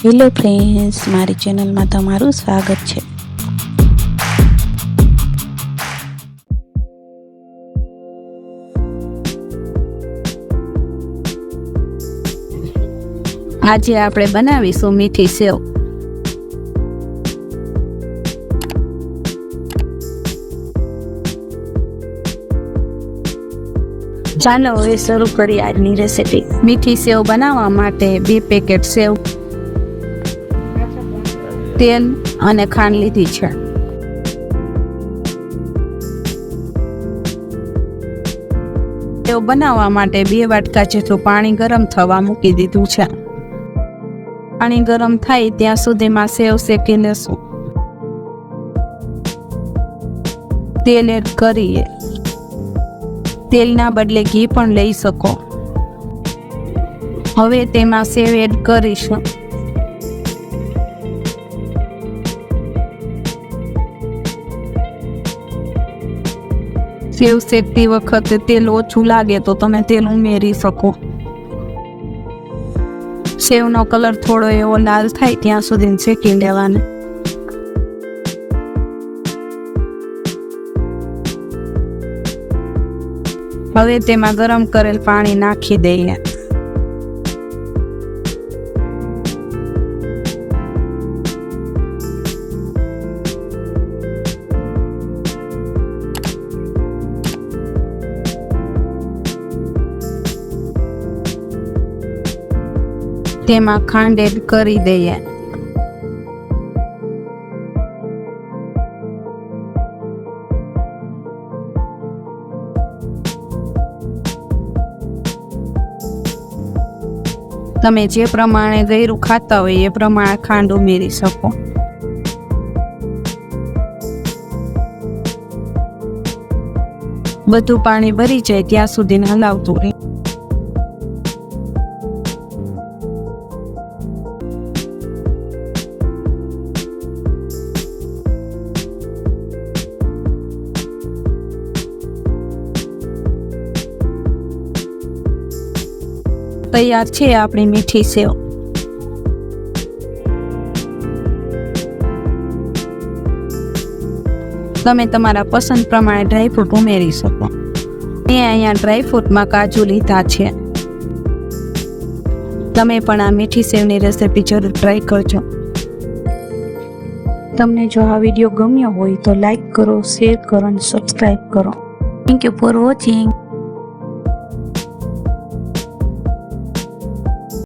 Hello friends, મારી ચેનલમાં તમારું સ્વાગત છે। આજે આપણે બનાવીશું મીઠી સેવ। ચાલો હવે શરૂ કરીએ આજની રેસીપી। મીઠી સેવ બનાવવા માટે 2 પેકેટ સેવ, તેલ અને ખાંડ લીધી છે। સેવ બનાવવા માટે 2 વાટકા જેટલું પાણી ગરમ થવા મૂકી દીધું છે। પાણી ગરમ થાય ત્યાં સુધીમાં સેવ શેકી લેશું। તેલ એડ કરીએ। તેલના બદલે ઘી પણ લઈ શકો। હવે તેમાં સેવ એડ કરીશું। સેવ શેકતી વખતે તેલ ઓછું લાગે તો તમે તેલ ઉમેરી શકો। સેવનો કલર થોડો એવો લાલ થાય ત્યાં સુધી શેકી લેવાનો। હવે તેમાં ગરમ કરેલ પાણી નાખી દઈએ। તેમાં ખાંડ એડ કરી દઈએ। તમે જે પ્રમાણે ગળ્યું ખાતા હોય એ પ્રમાણે ખાંડ ઉમેરી શકો। બધું પાણી ભરી જાય ત્યાં સુધી હલાવતું રહે। તૈયાર છે આપણી મીઠી સેવ। તમે તમારા પસંદ પ્રમાણે ડ્રાયફ્રૂટ ઉમેરી શકો। મેં અહીંયા ડ્રાયફ્રૂટમાં કાજુ લીધા છે। તમે પણ આ મીઠી સેવની રેસીપી જરૂર ટ્રાય કરજો। તમને જો આ વિડીયો ગમ્યો હોય તો લાઈક કરો, શેર કરો અને સબસ્ક્રાઈબ કરો। Thank you for watching.